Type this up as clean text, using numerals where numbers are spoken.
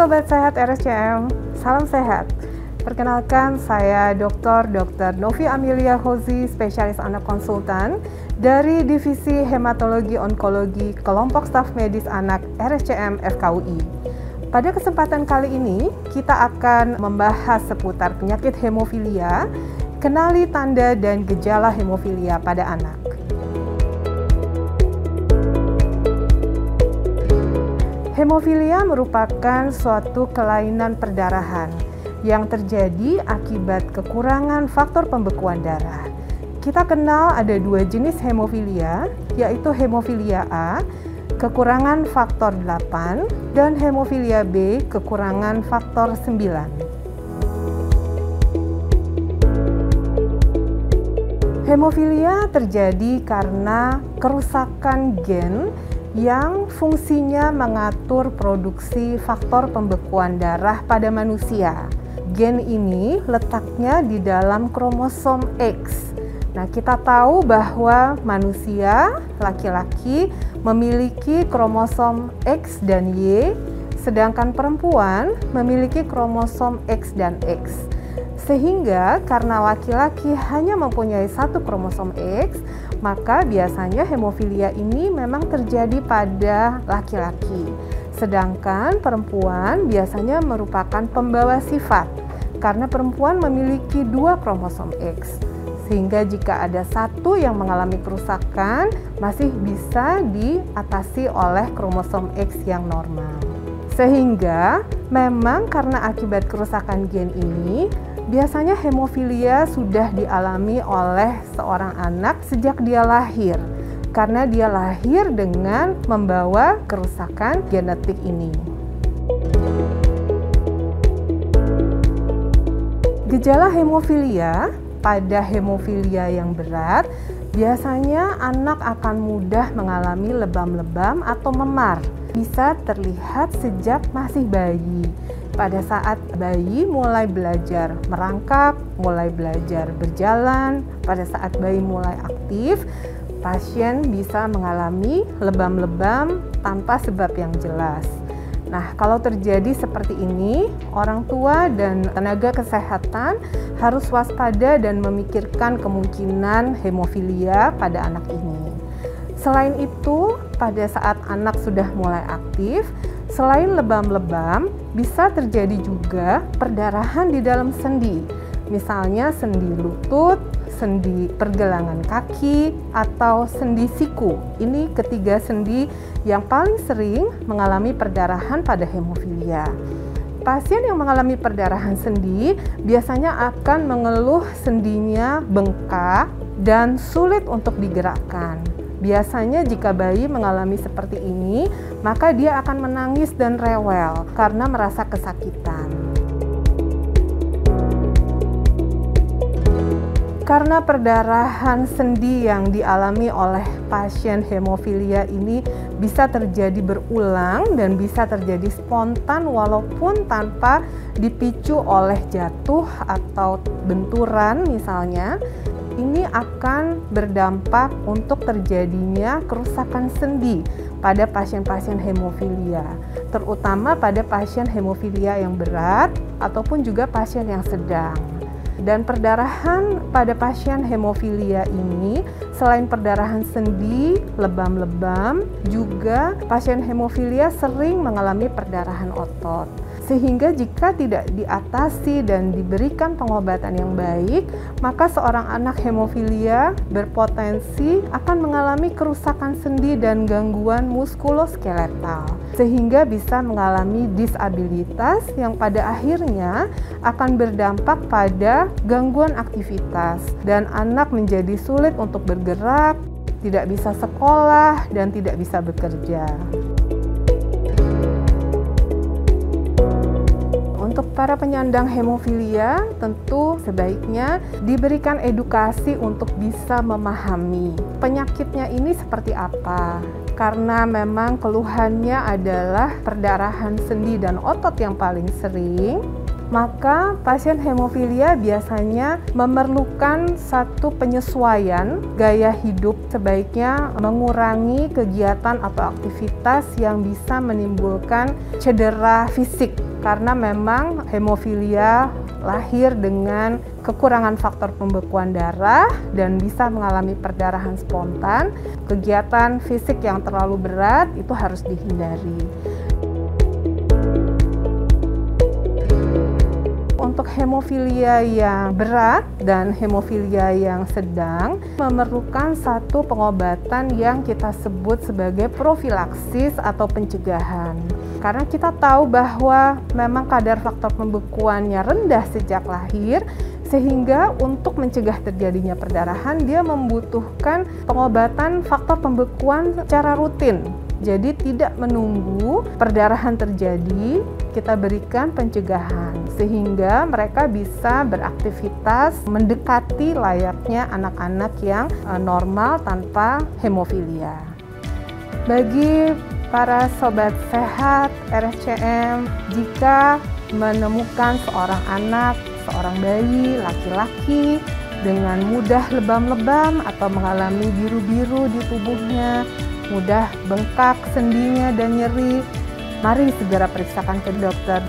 Sobat Sehat RSCM, salam sehat. Perkenalkan, saya Dr. Novi Amelia Hozi, spesialis anak konsultan dari Divisi Hematologi Onkologi Kelompok Staf Medis Anak RSCM FKUI. Pada kesempatan kali ini, kita akan membahas seputar penyakit hemofilia, kenali tanda dan gejala hemofilia pada anak. Hemofilia merupakan suatu kelainan perdarahan yang terjadi akibat kekurangan faktor pembekuan darah. Kita kenal ada dua jenis hemofilia, yaitu hemofilia A, kekurangan faktor 8, dan hemofilia B, kekurangan faktor 9. Hemofilia terjadi karena kerusakan gen yang fungsinya mengatur produksi faktor pembekuan darah pada manusia. Gen ini letaknya di dalam kromosom X. Nah, kita tahu bahwa manusia laki-laki memiliki kromosom X dan Y, sedangkan perempuan memiliki kromosom X dan X. Sehingga karena laki-laki hanya mempunyai satu kromosom X, maka biasanya hemofilia ini memang terjadi pada laki-laki. Sedangkan perempuan biasanya merupakan pembawa sifat, karena perempuan memiliki dua kromosom X. Sehingga jika ada satu yang mengalami kerusakan, masih bisa diatasi oleh kromosom X yang normal. Sehingga memang karena akibat kerusakan gen ini, biasanya hemofilia sudah dialami oleh seorang anak sejak dia lahir, karena dia lahir dengan membawa kerusakan genetik ini. Gejala hemofilia pada hemofilia yang berat, biasanya anak akan mudah mengalami lebam-lebam atau memar. Bisa terlihat sejak masih bayi. Pada saat bayi mulai belajar merangkak, mulai belajar berjalan, pada saat bayi mulai aktif, pasien bisa mengalami lebam-lebam tanpa sebab yang jelas. Nah, kalau terjadi seperti ini, orang tua dan tenaga kesehatan harus waspada dan memikirkan kemungkinan hemofilia pada anak ini. Selain itu, pada saat anak sudah mulai aktif, selain lebam-lebam, bisa terjadi juga perdarahan di dalam sendi. Misalnya sendi lutut, sendi pergelangan kaki, atau sendi siku. Ini ketiga sendi yang paling sering mengalami perdarahan pada hemofilia. Pasien yang mengalami perdarahan sendi biasanya akan mengeluh sendinya bengkak dan sulit untuk digerakkan. Biasanya jika bayi mengalami seperti ini, maka dia akan menangis dan rewel karena merasa kesakitan. Karena perdarahan sendi yang dialami oleh pasien hemofilia ini bisa terjadi berulang dan bisa terjadi spontan walaupun tanpa dipicu oleh jatuh atau benturan misalnya, ini akan berdampak untuk terjadinya kerusakan sendi pada pasien-pasien hemofilia, terutama pada pasien hemofilia yang berat ataupun juga pasien yang sedang. Dan perdarahan pada pasien hemofilia ini, selain perdarahan sendi, lebam-lebam, juga pasien hemofilia sering mengalami perdarahan otot. Sehingga jika tidak diatasi dan diberikan pengobatan yang baik, maka seorang anak hemofilia berpotensi akan mengalami kerusakan sendi dan gangguan muskuloskeletal, sehingga bisa mengalami disabilitas yang pada akhirnya akan berdampak pada gangguan aktivitas, dan anak menjadi sulit untuk bergerak, tidak bisa sekolah, dan tidak bisa bekerja. Untuk para penyandang hemofilia, tentu sebaiknya diberikan edukasi untuk bisa memahami penyakitnya ini seperti apa. Karena memang keluhannya adalah perdarahan sendi dan otot yang paling sering, maka pasien hemofilia biasanya memerlukan satu penyesuaian gaya hidup, sebaiknya mengurangi kegiatan atau aktivitas yang bisa menimbulkan cedera fisik karena memang hemofilia lahir dengan kekurangan faktor pembekuan darah dan bisa mengalami perdarahan spontan. Kegiatan fisik yang terlalu berat itu harus dihindari. Untuk hemofilia yang berat dan hemofilia yang sedang memerlukan satu pengobatan yang kita sebut sebagai profilaksis atau pencegahan. Karena kita tahu bahwa memang kadar faktor pembekuannya rendah sejak lahir, sehingga untuk mencegah terjadinya perdarahan dia membutuhkan pengobatan faktor pembekuan secara rutin. Jadi tidak menunggu perdarahan terjadi, kita berikan pencegahan sehingga mereka bisa beraktivitas mendekati layaknya anak-anak yang normal tanpa hemofilia. Bagi para sobat sehat RSCM, jika menemukan seorang anak, seorang bayi, laki-laki dengan mudah lebam-lebam atau mengalami biru-biru di tubuhnya, mudah bengkak sendinya dan nyeri, mari segera periksakan ke dokter.